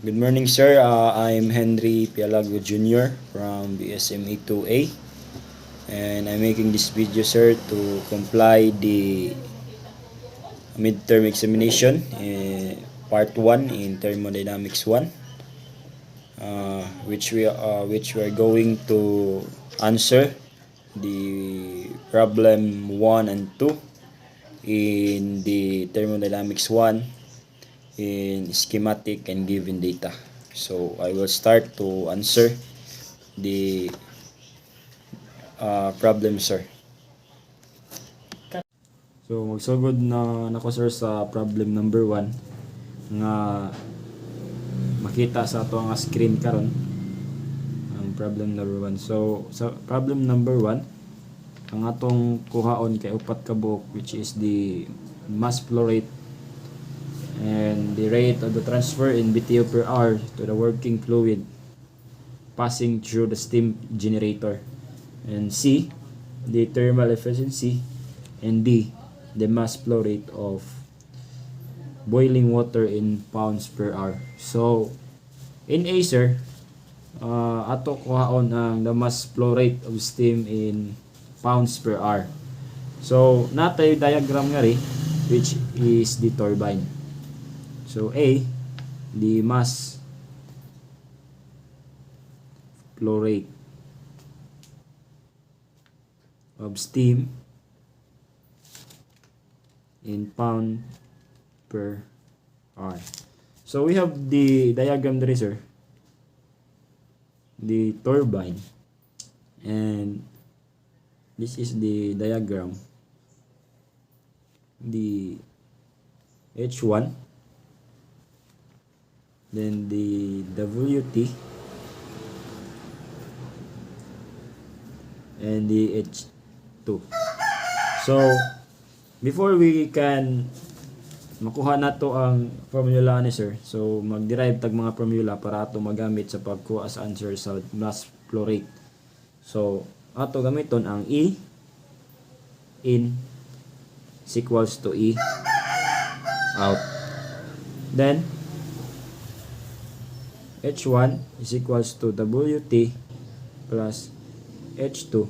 Good morning, sir. I'm Henry Pialago Jr. from BSME 2A, and I'm making this video, sir, to comply the midterm examination, part 1 in Thermodynamics 1, which we are going to answer the problem 1 and 2 in the Thermodynamics 1 in schematic and given data. So I will start to answer the problem, sir. So magsugod na nako, sir, sa problem number 1 nga makita sa ato nga screen karon ang problem number 1. So sa problem number 1, ang atong kuhaon kay upat ka buok, which is the mass flow rate and the rate of the transfer in BTU per hour to the working fluid passing through the steam generator, and C, the thermal efficiency, and D, the mass flow rate of boiling water in pounds per hour. So in A, sir, ato kuhaon ang the mass flow rate of steam in pounds per hour. So natay diagram nga ri, which is the turbine. So A, the mass flow rate of steam in pound per hour. So we have the diagram there, sir, the turbine, and this is the diagram, the H1, then the WT, and the H2. So before we can makuha nato ang formula ni, sir, so mag-derive tag mga formula para ato magamit sa pagkuha sa answer sa mass flow rate. So ato gamiton ang E in is equals to E out. Then H1 is equals to WT plus H2.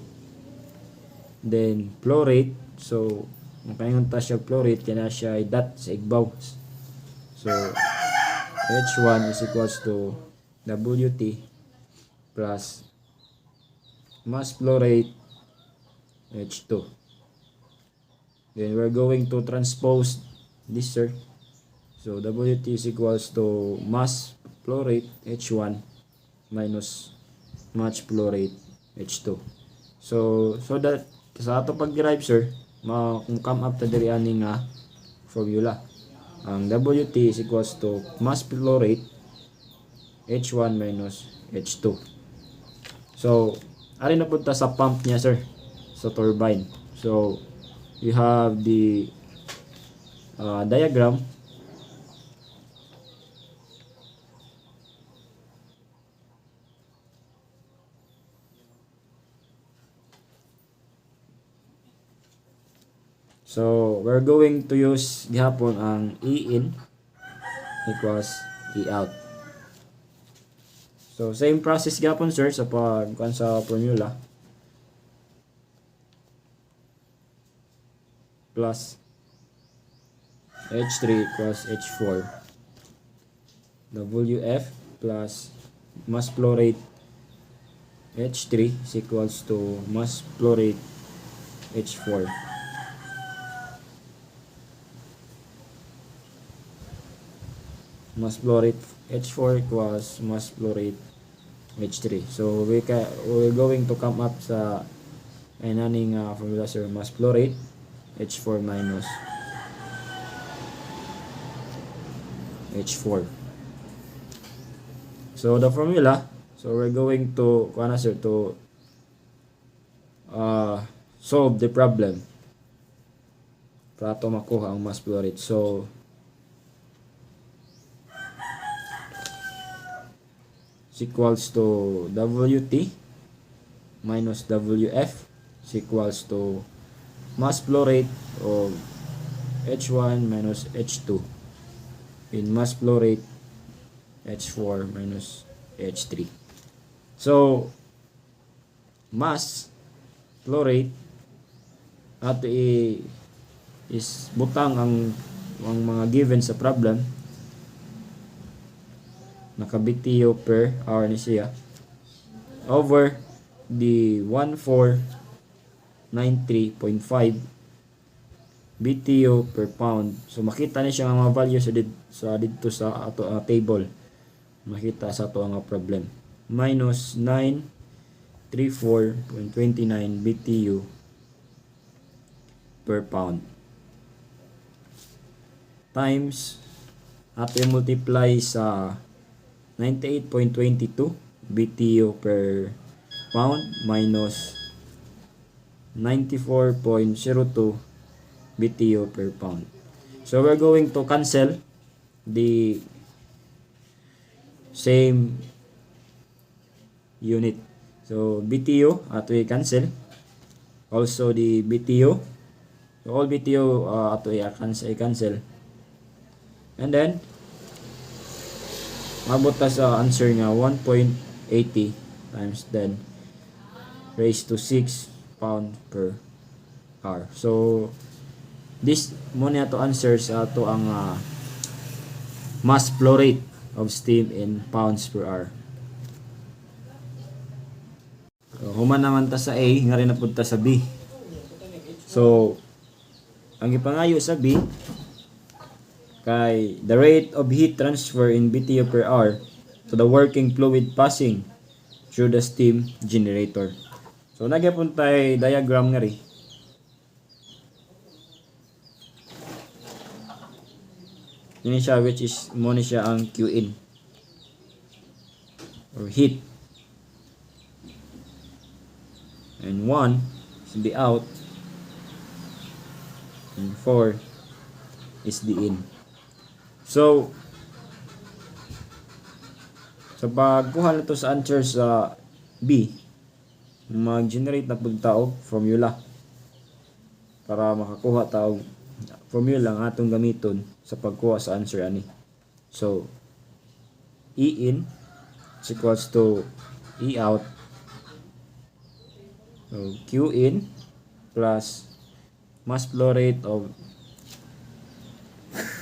Then flow rate, so kung kaingon ta siya flow rate, kaya siya ay dot sa igbaw. So H1 is equals to WT plus mass flow rate H2. Then we're going to transpose this, sir. So WT is equals to mass flow rate H1 minus mass flow rate H2. So that sa ato pag-derive, sir, kung come up ta diri ani nga formula, ang WT is equals to mass flow rate H1 minus H2. So ari na punta sa pump niya, sir, sa turbine. So you have the diagram. So we're going to use gihapon ang E in equals E out. So same process gihapon, sir, sa pagkuan sa formula. Plus H3 plus H4. WF plus mass flow rate H3 is equals to mass flow rate H4. Mass flow rate H4 equals mass flow rate H3. So we're going to come up sa aning formula, sir, mass flow rate H4 minus H4. So the formula, so we're going to sir, to solve the problem para to makuha ang mass flow rate. So is equals to WT minus WF is equals to mass flow rate of H1 minus H2 in mass flow rate H4 minus H3. So, mass flow rate ato is butang ang mga given sa problem, naka BTU per hour ni siya over the 1493.5 BTU per pound. So makita ni siya nga mga value sa dito sa ato table, makita sa ato nga problem, minus 934.29 BTU per pound times ato multiply sa 98.22 BTU per pound minus 94.02 BTU per pound. So we're going to cancel the same unit. So BTU ato i-cancel, also the BTU. So all BTU ato i-cancel. And then mabot ta sa answer nga 1.80 times 10 raised to 6 pound per hour. So this muna to answer sa ato ang mass flow rate of steam in pounds per hour. So, human naman ta sa A, nga rin napunta sa B. So ang ipangayo sa B kay the rate of heat transfer in BTU per hour to the working fluid passing through the steam generator. So nagyapon tay diagram nga ri. Ini siya, which is mo ni siya ang Q in or heat, and 1 is the out and 4 is the in. So sa pagkuha na to sa answer sa B, mag-generate na pud ta og formula para makakuha ta og formula nga atong gamiton sa pagkuha sa answer ani. So E in is equals to E out. So Q in plus mass flow rate of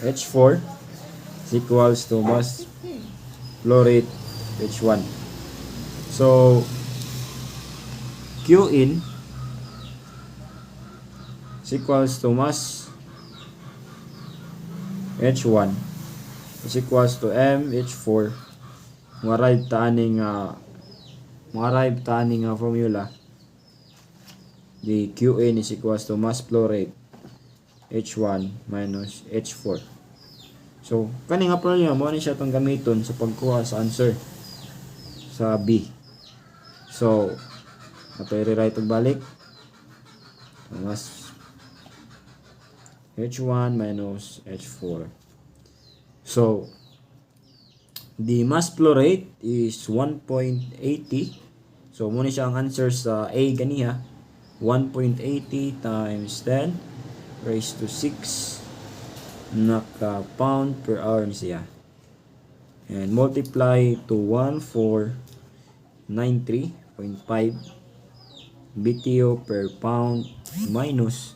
H4 is equals to mass flow rate H1. So Q in is equals to mass H1 is equals to MH4. Arrive ta aning formula. The Qn is equals to mass flow rate H1 minus H4. So kani nga problem mo ni siya tong gamiton sa pagkuha sa answer sa B. So ato i-rewrite og balik. Mass H1 minus H4. So the mass flow rate is 1.80. So muna siya ang answer sa A ganiha. 1.80 times 10 raised to 6 naka pound per hour ni siya. And multiply to 1493.5 BTU per pound minus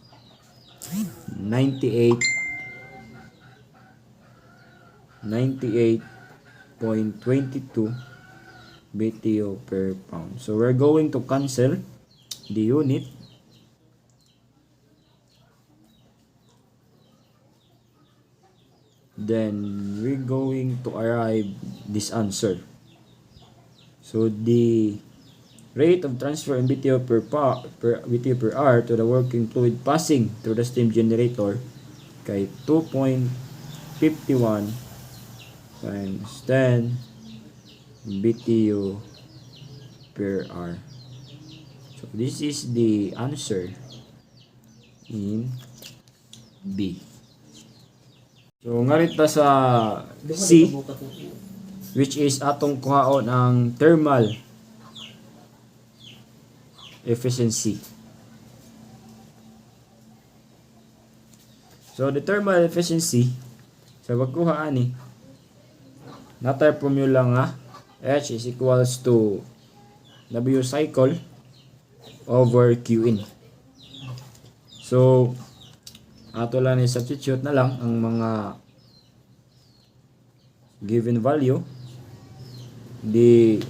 98.22 BTU per pound. So we're going to cancel the unit. Then we're going to arrive this answer. So the rate of transfer in BTU per BTU per hour to the working fluid passing through the steam generator kay 2.51 times 10 BTU per hour. So this is the answer in B. So ngarita sa C, which is atong kuhaon ang thermal efficiency. So the thermal efficiency sa pagkuha ani natay formula nga H is equals to W cycle over Qin. So, ato lang i-substitute na lang ang mga given value. The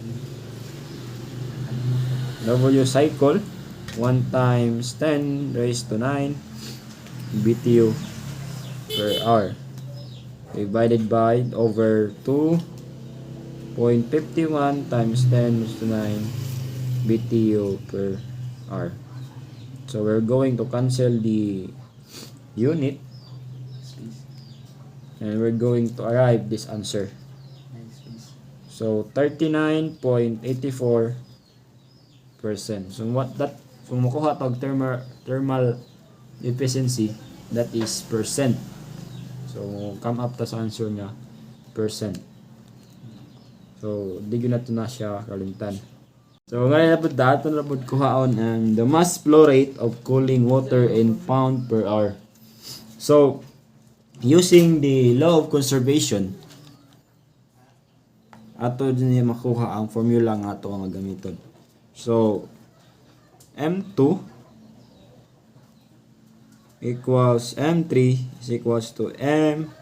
W cycle 1 times 10 raised to 9 BTU per hour divided by over 2.51 times 10 raised to 9 BTU per hour. So we're going to cancel the unit and we're going to arrive this answer. So 39.84%. So what that, kung makuha tag thermal efficiency, that is percent. So come up tas answer nga percent. So di gyud nato na siya kalimtan. So ngayon na po dato na po kuhaon ang the mass flow rate of cooling water in pound per hour. So using the law of conservation, ato din niya makuha ang formula nga ato ang gamiton. So M2 equals M3 is equals to M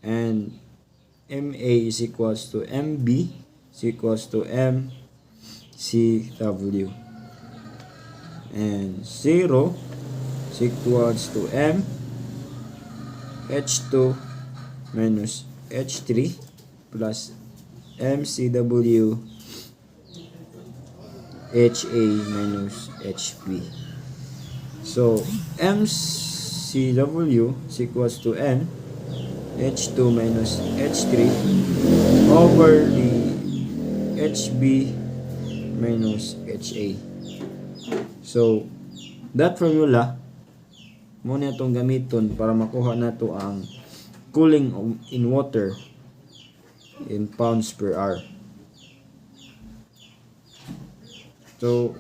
and MA is equals to MB is equals to MCW, and 0 is equals to M H2 minus H3 plus MCW HA minus HB. So MCW is equals to N H2 minus H3 over the HB minus HA. So that formula mo na itong gamiton para makuha nato ang cooling in water in pounds per hour. So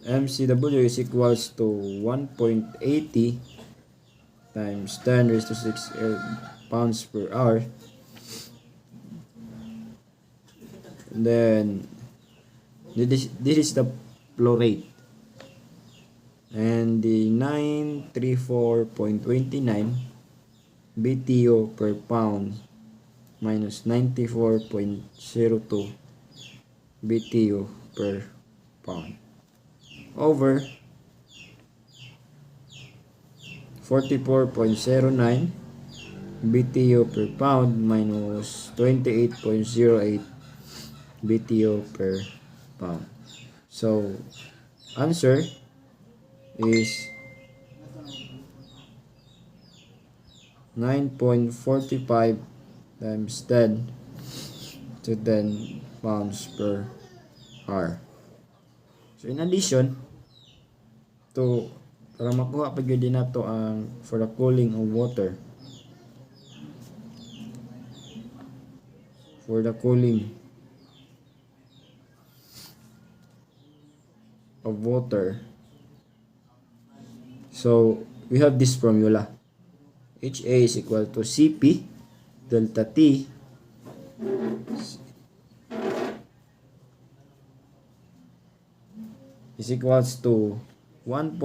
MCW is equals to 1.80 times 10 raised to 6 pounds per hour. And then this is the flow rate. And the 934.29 BTU per pound minus 94.02 BTU per pound over 44.09 BTU per pound minus 28.08 BTU per pound. So answer is 9.45 times 10 to 10 pounds per hour. So in addition to, para makuha pa gyud nato ang for the cooling of water, for the cooling of water, so we have this formula. HA is equal to CP delta T is equals to 1.0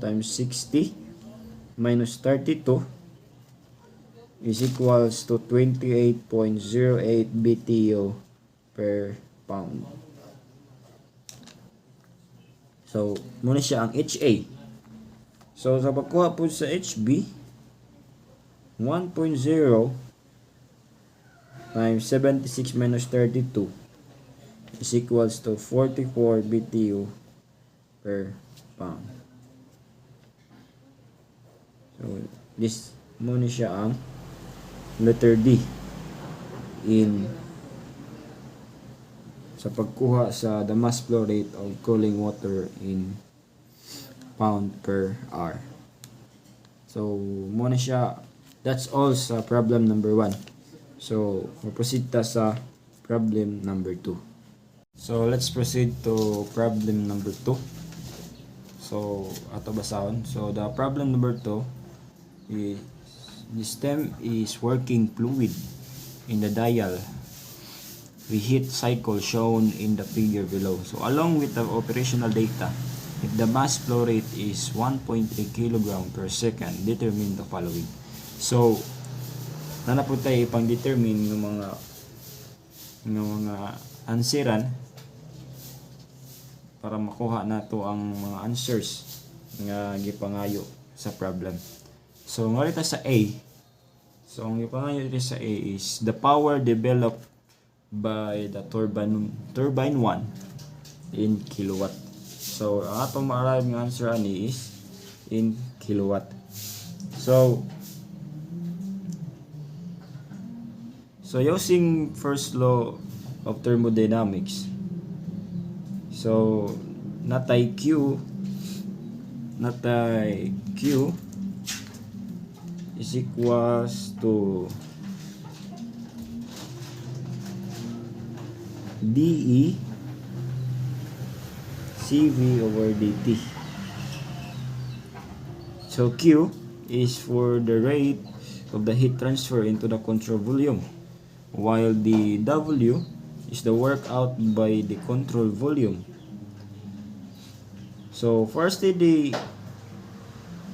times 60 minus 32 is equals to 28.08 BTU per pound. So muna siya ang HA. So sa pagkuha po sa HB, 1.0 times 76 minus 32 is equals to 44 BTU per pound. So this muna siya ang letter D in sa pagkuha sa the mass flow rate of cooling water in pound per hour. So muna siya, that's all sa problem number 1. So proceed ta sa problem number 2. So let's proceed to problem number 2. So ato basahon. So the problem number 2 is the stem is working fluid in the dial reheat cycle shown in the figure below. So along with the operational data, if the mass flow rate is 1.3 kg per second, determine the following. So na po tayo ipang-determine ng mga answeran para makuha nato ang mga answers nga gipangayo sa problem. So ngarita sa A. So ang gipangayo dito sa A is the power developed by the turbine 1 in kilowatt. So ang atong ma-arrive nga answer ani is in kilowatt. So using first law of thermodynamics, so natay Q is equals to dE CV over dt. So Q is for the rate of the heat transfer into the control volume, while the W is the work out by the control volume. So for steady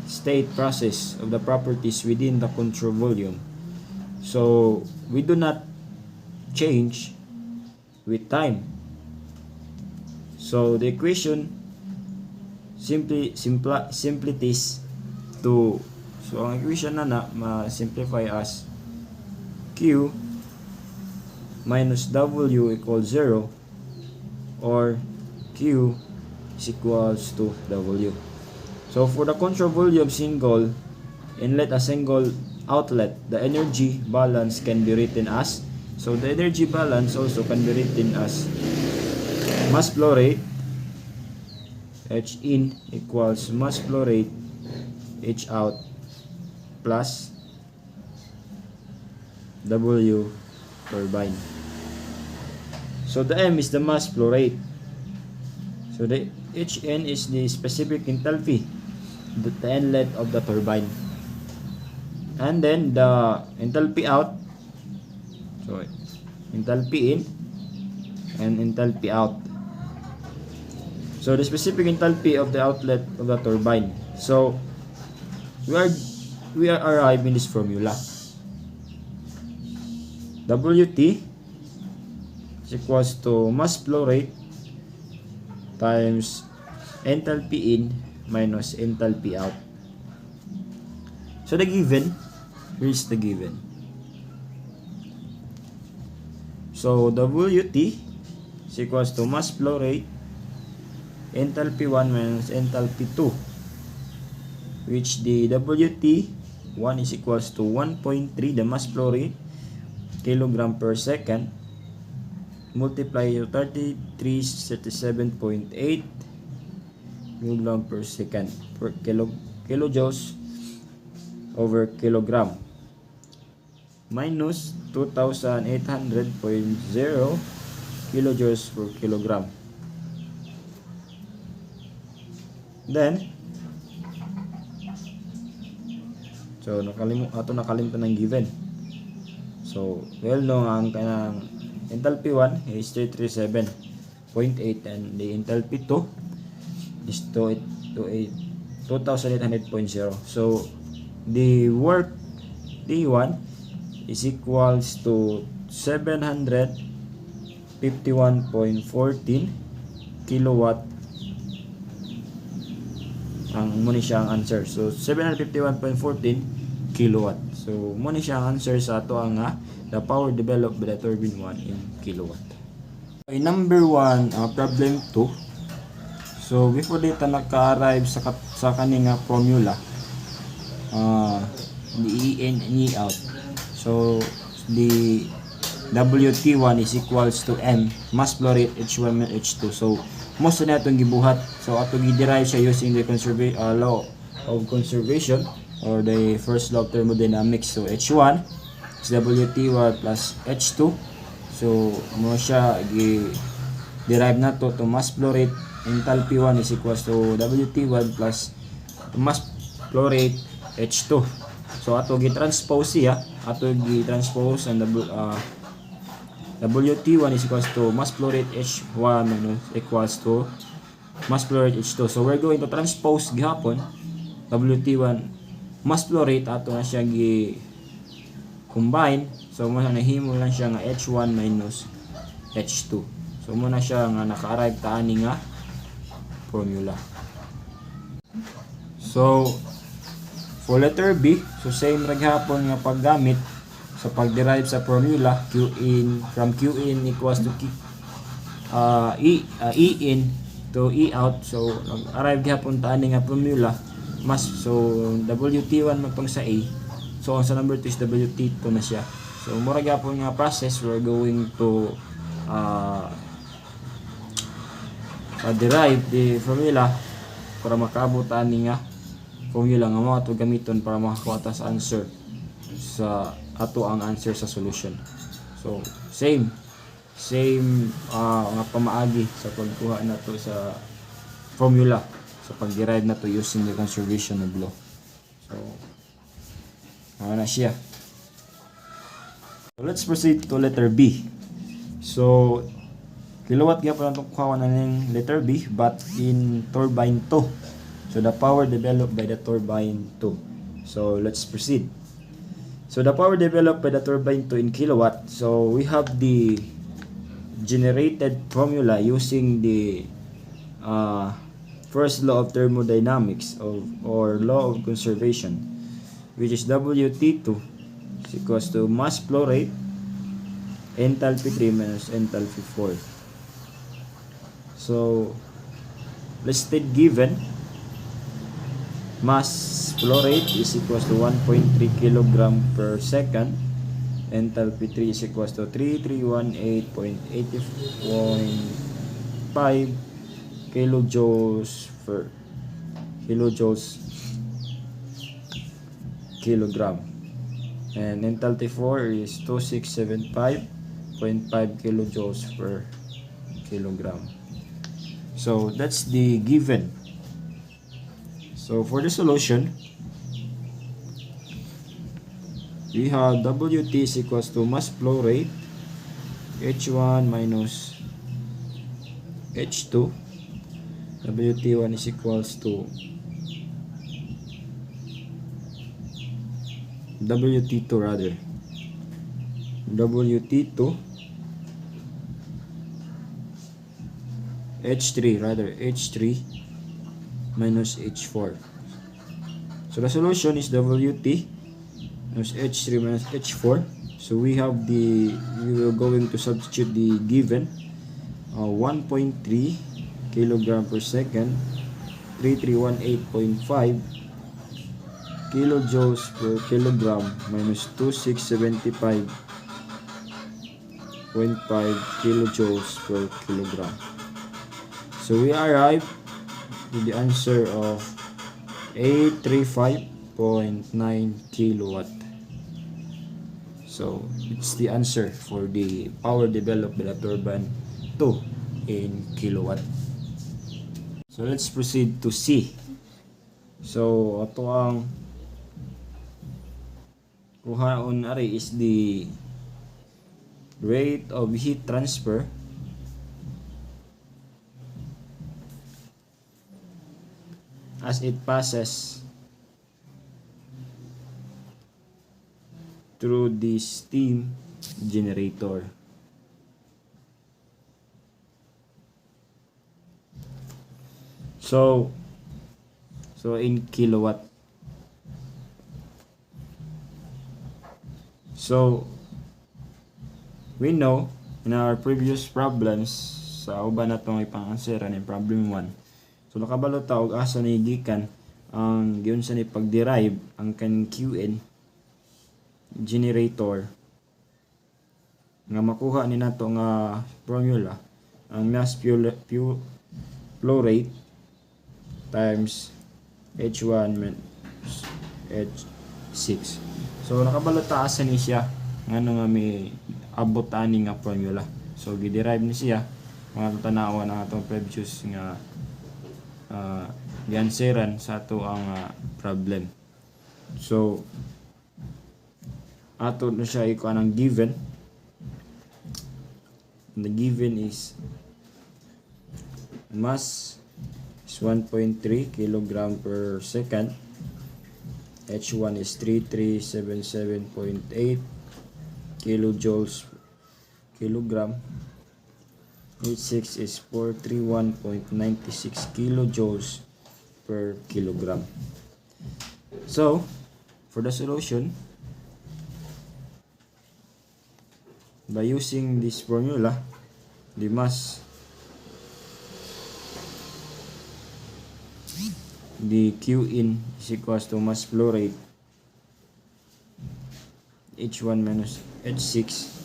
state process of the properties within the control volume, so we do not change with time. So the equation simplifies to, so ang equation na ma-simplify as Q minus W equals 0, or Q is equals to W. So for the control volume single inlet a single outlet, the energy balance can be written as, so the energy balance also can be written as mass flow rate H in equals mass flow rate H out plus W turbine. So the M is the mass flow rate. So the Hn is the specific enthalpy, the inlet of the turbine. And then the enthalpy out, so enthalpy in and enthalpy out. So the specific enthalpy of the outlet of the turbine. So we are arriving this formula. Wt is equals to mass flow rate times enthalpy in minus enthalpy out. So the given, here's the given. So Wt is equals to mass flow rate enthalpy 1 minus enthalpy 2, which the Wt1 is equals to 1.3, the mass flow rate, kilogram per second, multiply to 37.8 kilogram per second per kilojoules over kilogram, minus 2,800.0 kilojoules per kilogram. Then so nakalimutan ng given. So well no, ang kanang enthalpy 1 is 337.8 and the enthalpy 2 is 2,800.0. So the work D1 is equals to 751.14 kilowatt ang muna siya ang answer. So 751.14 kilowatt. So muna siya ang answer sa ato ang the power developed by the turbine 1 in kilowatt. Okay, number 1, problem 2. So before dito naka-arrive sa kaning formula, the E in and E out. So the Wt1 is equals to M mass flow rate H1 and H2. So most na itong gibuhat. So ato gi-derive siya using the law of conservation or the first law of thermodynamics. So H1 is Wt1 plus H2. So mo siya gi-derive nato to mass flow rate enthalpy 1 is equals to WT1 plus mass flow rate H2. So ato gi-transpose siya, ato gi-transpose ang WT1 is equals to mass flow rate H1 minus equals to mass flow rate H2. So we're going to transpose gihapon WT1 mass flow rate ato na siya gi combine. So muna nahimo lang siya nga H1 minus H2. So muna siya nga naka-arrive ta ani nga formula. So for letter B, so same ra gihapon nga paggamit sa pag-derive sa formula Qin from Qin equals to E in to E out. So nag-arrive gihapon ta ani nga formula mas so WT1 magpang sa A. So ang sa number 2 is WT2 na siya. So mura gyapon nga process, we're going to derive the formula para makaabot ani nga formula nga mo ato gamiton para makakuha ta sa answer sa ato ang answer sa solution. So same nga pamaagi sa pagkuha nato sa formula sa pag-derive nato using the conservation of law. So na siya. So let's proceed to letter B. So kilowatt gyapon atong kuha na ning letter B but in turbine 2. So the power developed by the turbine 2. So let's proceed. So the power developed by the turbine 2 in kilowatt. So we have the generated formula using the first law of thermodynamics or law of conservation, which is WT2 is equals to mass flow rate enthalpy 3 minus enthalpy 4. So let's take given mass flow rate is equals to 1.3 kg per second, enthalpy 3 is equals to 3318.80.5 kilojoules per kilogram, and enthalpy 4 is 2675.5 kilojoules per kilogram. So that's the given. So for the solution, we have WT is equals to mass flow rate H1 minus H2. WT1 is equals to WT2 rather. WT2 H3 minus H4. So the solution is WT minus H3 minus H4. So we are going to substitute the given 1.3 kilogram per second, 3318.5 kilojoules per kilogram minus 2675.5 kilojoules per kilogram. So we arrive to the answer of 835.9 kilowatt. So it's the answer for the power developed by the turbine 2 in kilowatt. So let's proceed to C. So ato ang kuhaon ari is the rate of heat transfer as it passes through the steam generator. So in kilowatt. So we know in our previous problems sa uban natong ipang-answeran in problem 1. So nakabalo ta og asa ni gikan ang giun sa ni pag-derive ang kan Qn generator nga makuha ni nato nga formula ang mass flow rate times H1 minus H6. So nakabalo ta asa ni siya ngano nga may abot ani nga formula. So gi-derive ni siya mga tanawan ang atong previous nga gianseran sa ato ang problem. So ato na siya ikuha ng given. The given is mass is 1.3 kilogram per second. H1 is 3377.8 kilojoules kilogram. H6 is 431.96 kilojoules per kilogram. So for the solution, by using this formula, the mass, the Q in is equals to mass flow rate H1 minus H6.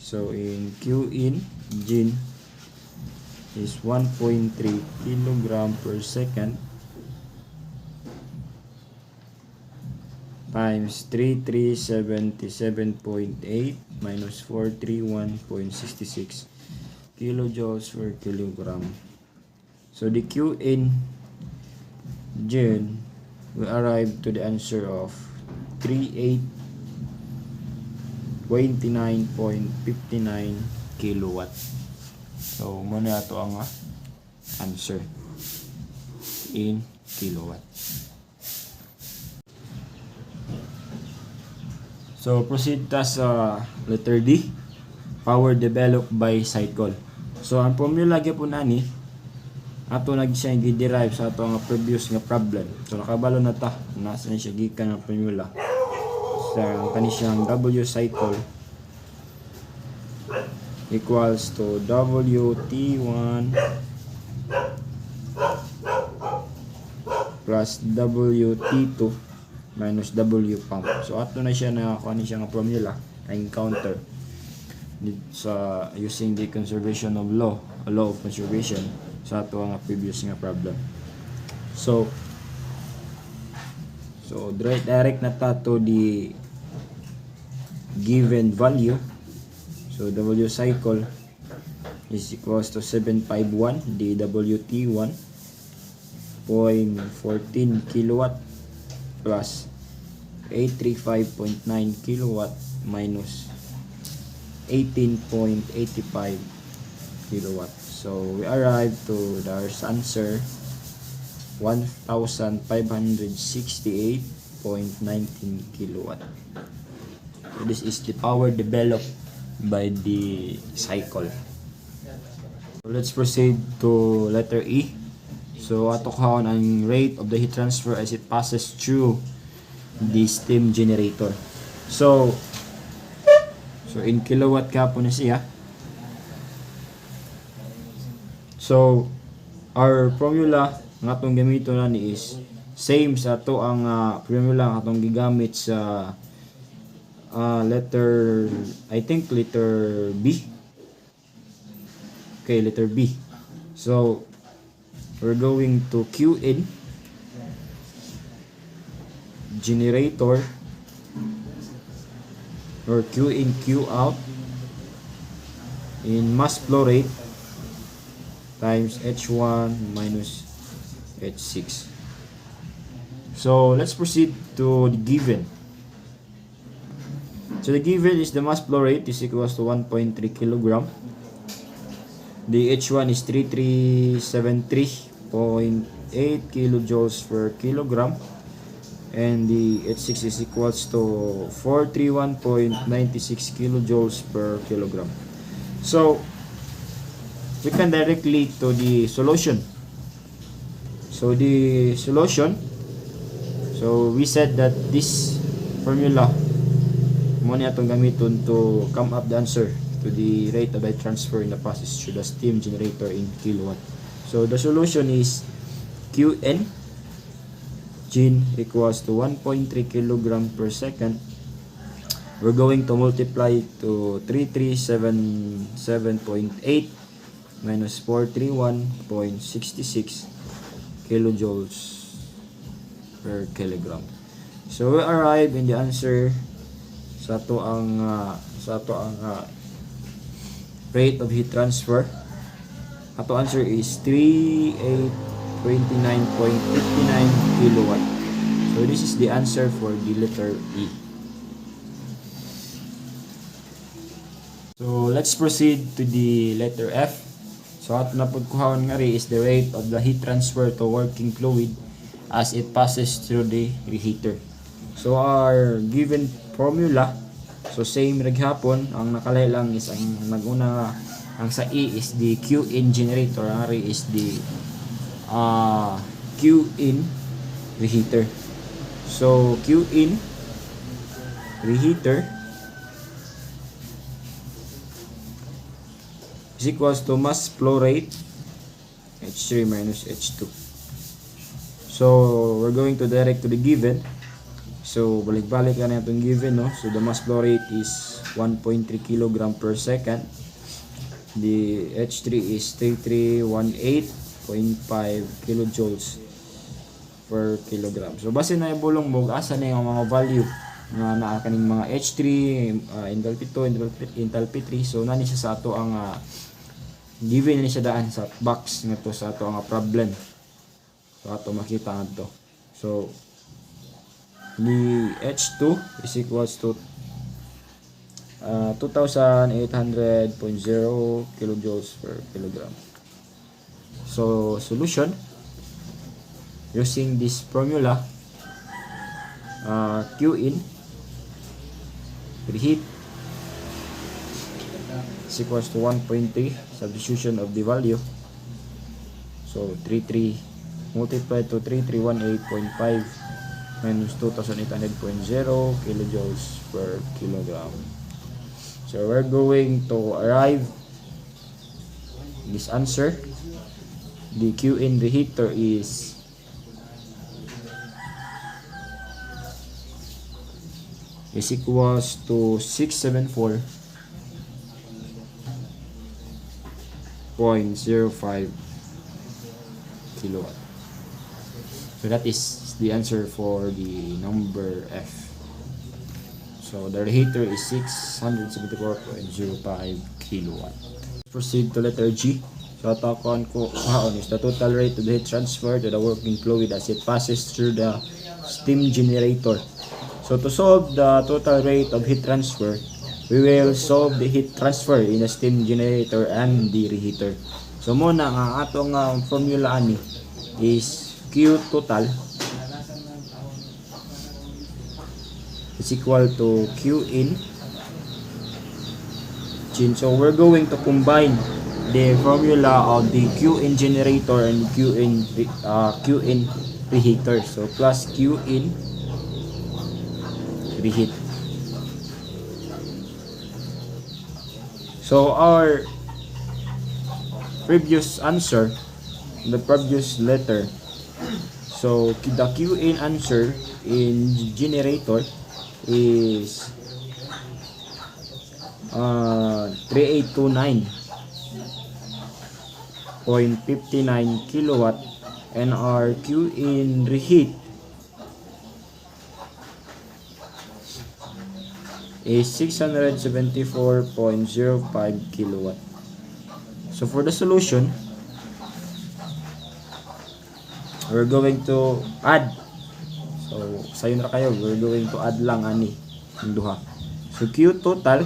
So in Q in, Gin is 1.3 kilogram per second times 3377.8 minus 431.66 kilojoules per kilogram. So the Q in June, we arrive to the answer of 3829.59 kilowatt. So muna ito ang answer in kilowatt. So proceed ta sa letter D, power developed by cycle. So ang formula gyud po nani ato nag-siya gi-derive sa ato nga previous nga problem. So nakabalo na ta nasa ni siya gikan nga formula sa kani siyang W cycle equals to WT1 plus WT2 minus W pump. So ato na siya na kuha ni siya nga formula na encounter sa using the conservation of law of conservation sa ato nga previous nga problem. So direct na ta to the given value. So W cycle is equals to 751 dWT1 0.14 kilowatt plus 835.9 kilowatt minus 18.85 kilowatt. So we arrive to the answer 1568.19 kilowatt. So this is the power developed by the cycle. So let's proceed to letter E. So ato kahon ang rate of the heat transfer as it passes through the steam generator. So in kilowatt kapon na siya. So our formula nga atong gamito na ni is same sa ato ang formula nga atong gigamit sa letter, I think letter B. Okay, letter B. So we're going to Q in generator or Q in Q out in mass flow rate times H1 minus H6. So let's proceed to the given. So the given is the mass flow rate is equals to 1.3 kilogram. The H1 is 3373.8 kilojoules per kilogram, and the H6 is equals to 431.96 kilojoules per kilogram. So we can directly to the solution. So the solution, so we said that this formula mo ni atong gamiton to come up the answer to the rate of heat transfer in the process through the steam generator in kilowatt. So the solution is Qn Gin equals to 1.3 kilogram per second. We're going to multiply to 3377.8 minus 431.66 kilojoules per kilogram. So we arrive in the answer sa to ang rate of heat transfer Ato answer is 3829.59 kilowatt. So this is the answer for the letter E. So let's proceed to the letter F. So ato na pagkuhaon nga ri is the rate of the heat transfer to working fluid as it passes through the reheater. So our given formula, so same reghapon, ang nakalay lang is ang naguna ang sa E is the Q-in generator, ang R is the Q-in reheater. So Q-in reheater is equals to mass flow rate H3 minus H2. So we're going to direct to the given. So balik-balik na itong given, no? So the mass flow rate is 1.3 kg per second. The H3 is 3318.5 kilojoules per kilogram. So base na ibulong mo asa na yung mga value nga naa kaning mga H3, enthalpy 2, enthalpy 3. So nani siya sa ato ang given ni siya daan sa box nga to sa ato ang problem. So ato makita ngadto. So the H2 is equals to 2800.0 kilojoules per kilogram. So solution using this formula, Q in preheat is equals to 1.3 substitution of the value. So 33 multiplied to 3318.5 minus 2800.0 kilojoules per kilogram. So we're going to arrive this answer. The Q in reheater is equals to 674.05 kilowatt. So that is the answer for the number F. So the reheater is 674.05 kilowatt. Proceed to letter G. So atakuan ko is the total rate of the heat transfer to the working fluid as it passes through the steam generator. So to solve the total rate of heat transfer, we will solve the heat transfer in the steam generator and the reheater. So muna ang atong formula ani is Q total is equal to Q in. So we're going to combine the formula of the Q in generator and Q in reheater. So plus Q in reheat. So our previous answer, the previous letter, so the Q in answer in generator is 3829.59 kilowatt, and our Q in reheat is 674.05 kilowatt. So for the solution, we're going to add. So sayon ra kayo, we're going to add lang ani yung duha. So Q total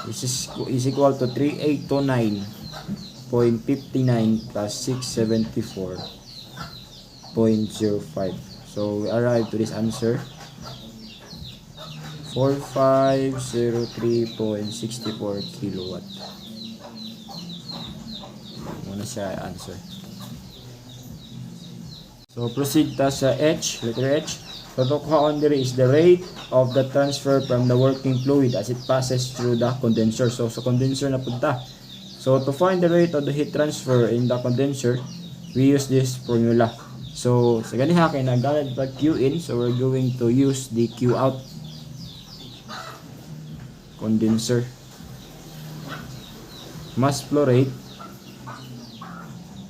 is equal to 3829.59 plus 674.05. So we arrive to this answer 4503.64 kilowatt. Muna siya answer. So proceed ta sa H, letter H. So to kuhaon diri is the rate of the transfer from the working fluid as it passes through the condenser. So sa condenser na punta. So to find the rate of the heat transfer in the condenser, we use this formula. So sa ganiha kay nagamit pa Q in, so we're going to use the Q out. Condenser mass flow rate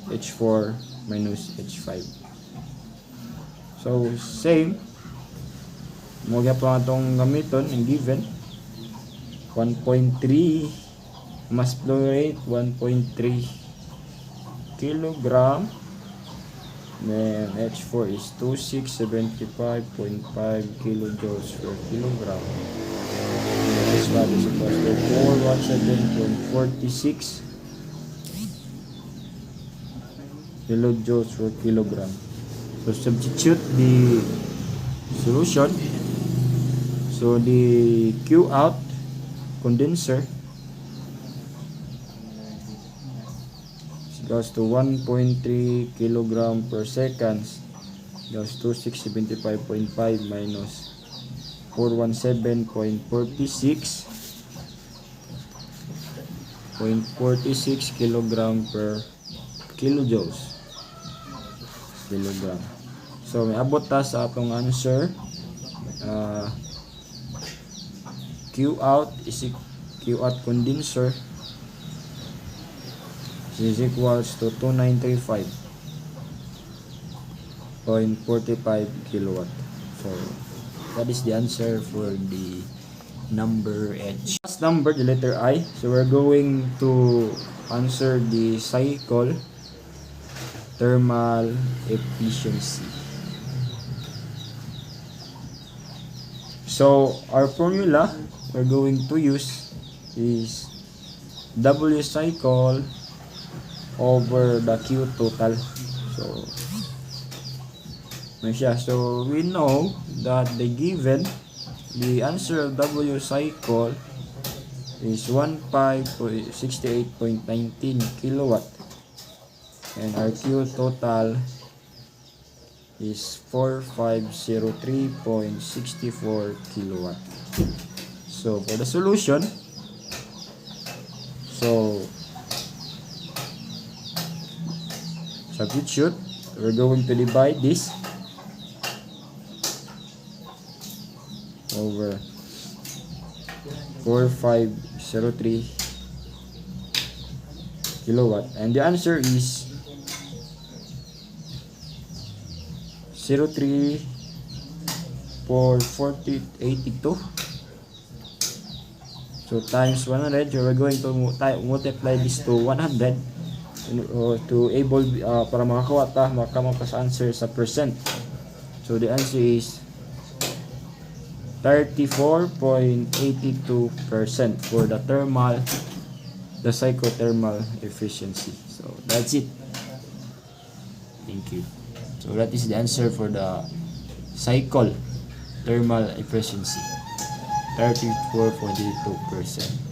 H4 minus H5. So same mo gyapon atong gamiton ang given 1.3 mass flow rate 1.3 kilogram. Then H4 is 2675.5 kilojoules per kilogram. This value is equal to 417.46 kilojoules per kilogram. So substitute the solution. So the Q out condenser goes to 1.3 kilogram per second, goes to 675.5 minus 417.46 kilogram per kilojoules kilogram. So may abot ta sa atong answer. Q out condenser is equals to 2935.45 kilowatt. So that is the answer for the number H. Last number, the letter I. So we're going to answer the cycle thermal efficiency. So our formula we're going to use is W cycle over the Q total. So we know that the answer of W cycle is 1568.19 kilowatt, and our Q total is 4503.64 kilowatt. So for the solution, so substitute, we're going to divide this over 4503 kilowatt, and the answer is 0.3482. So times 100, we're going to multiply this to 100 to able para makakuha ta sa answer sa percent. So the answer is 34.82% for the psychothermal efficiency. So that's it. Thank you. So that is the answer for the cycle thermal efficiency, 34.82%.